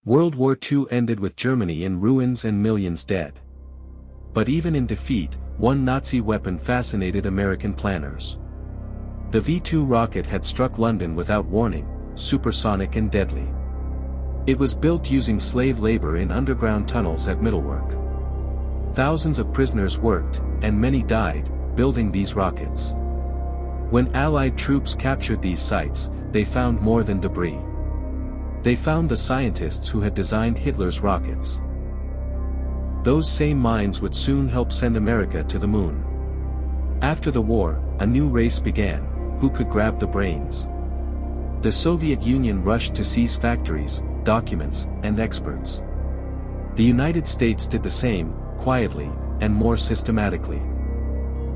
World War II ended with Germany in ruins and millions dead. But even in defeat, one Nazi weapon fascinated American planners. The V-2 rocket had struck London without warning, supersonic and deadly. It was built using slave labor in underground tunnels at Middlework. Thousands of prisoners worked, and many died, building these rockets. When Allied troops captured these sites, they found more than debris. They found the scientists who had designed Hitler's rockets. Those same minds would soon help send America to the moon. After the war, a new race began, who could grab the brains. The Soviet Union rushed to seize factories, documents, and experts. The United States did the same, quietly, and more systematically.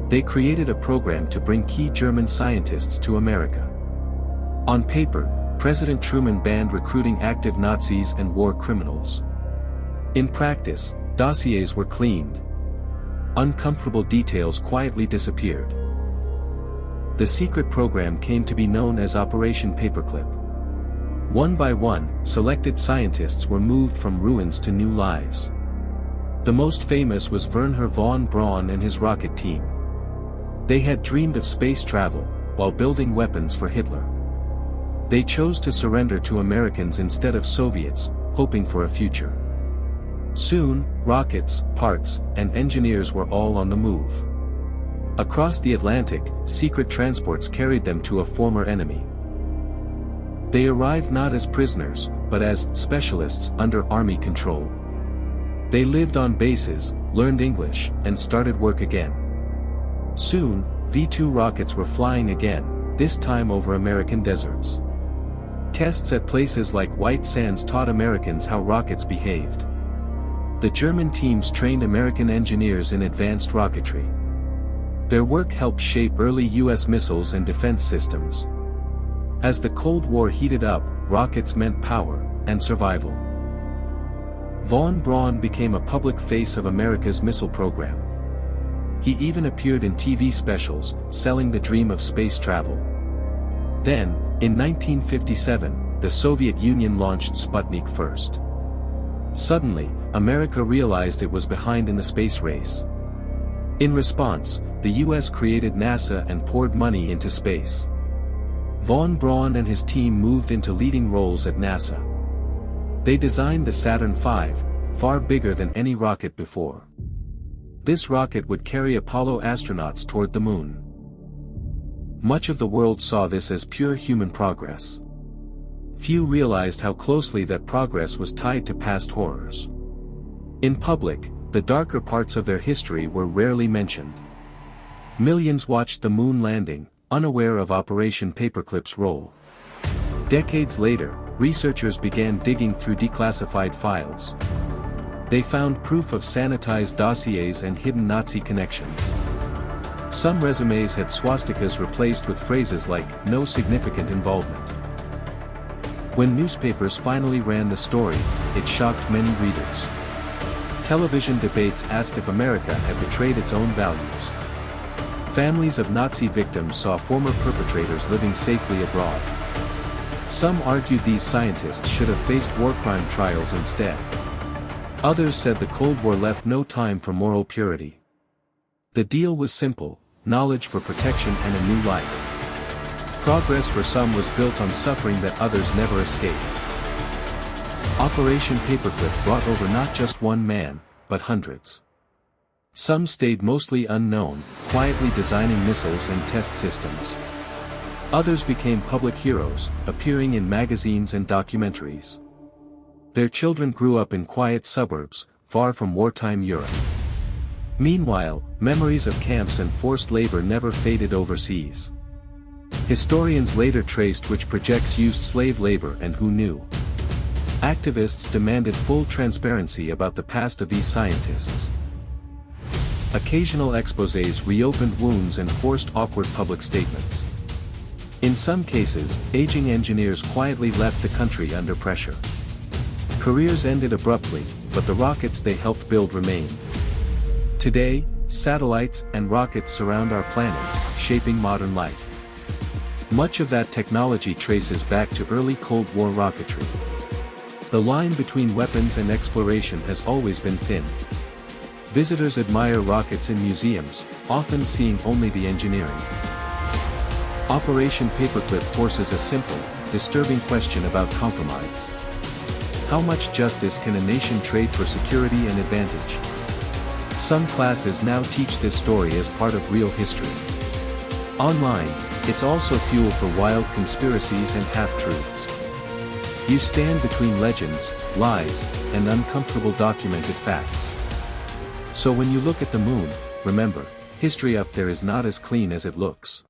They created a program to bring key German scientists to America. On paper, President Truman banned recruiting active Nazis and war criminals. In practice, dossiers were cleaned. Uncomfortable details quietly disappeared. The secret program came to be known as Operation Paperclip. One by one, selected scientists were moved from ruins to new lives. The most famous was Wernher von Braun and his rocket team. They had dreamed of space travel, while building weapons for Hitler. They chose to surrender to Americans instead of Soviets, hoping for a future. Soon, rockets, parts, and engineers were all on the move. Across the Atlantic, secret transports carried them to a former enemy. They arrived not as prisoners, but as specialists under army control. They lived on bases, learned English, and started work again. Soon, V-2 rockets were flying again, this time over American deserts. Tests at places like White Sands taught Americans how rockets behaved. The German teams trained American engineers in advanced rocketry. Their work helped shape early U.S. missiles and defense systems. As the Cold War heated up, rockets meant power and survival. Von Braun became a public face of America's missile program. He even appeared in TV specials, selling the dream of space travel. Then, in 1957, the Soviet Union launched Sputnik first. Suddenly, America realized it was behind in the space race. In response, the US created NASA and poured money into space. Von Braun and his team moved into leading roles at NASA. They designed the Saturn V, far bigger than any rocket before. This rocket would carry Apollo astronauts toward the moon. Much of the world saw this as pure human progress. Few realized how closely that progress was tied to past horrors. In public, the darker parts of their history were rarely mentioned. Millions watched the moon landing, unaware of Operation Paperclip's role. Decades later, researchers began digging through declassified files. They found proof of sanitized dossiers and hidden Nazi connections. Some resumes had swastikas replaced with phrases like, "no significant involvement." When newspapers finally ran the story, it shocked many readers. Television debates asked if America had betrayed its own values. Families of Nazi victims saw former perpetrators living safely abroad. Some argued these scientists should have faced war crime trials instead. Others said the Cold War left no time for moral purity. The deal was simple: knowledge for protection and a new life. Progress for some was built on suffering that others never escaped. Operation Paperclip brought over not just one man, but hundreds. Some stayed mostly unknown, quietly designing missiles and test systems. Others became public heroes, appearing in magazines and documentaries. Their children grew up in quiet suburbs, far from wartime Europe. Meanwhile, memories of camps and forced labor never faded overseas. Historians later traced which projects used slave labor and who knew. Activists demanded full transparency about the past of these scientists. Occasional exposés reopened wounds and forced awkward public statements. In some cases, aging engineers quietly left the country under pressure. Careers ended abruptly, but the rockets they helped build remained. Today, satellites and rockets surround our planet, shaping modern life. Much of that technology traces back to early Cold War rocketry. The line between weapons and exploration has always been thin. Visitors admire rockets in museums, often seeing only the engineering. Operation Paperclip forces a simple, disturbing question about compromise. How much justice can a nation trade for security and advantage? Some classes now teach this story as part of real history. Online, it's also fuel for wild conspiracies and half-truths. You stand between legends, lies, and uncomfortable documented facts. So when you look at the moon, remember, history up there is not as clean as it looks.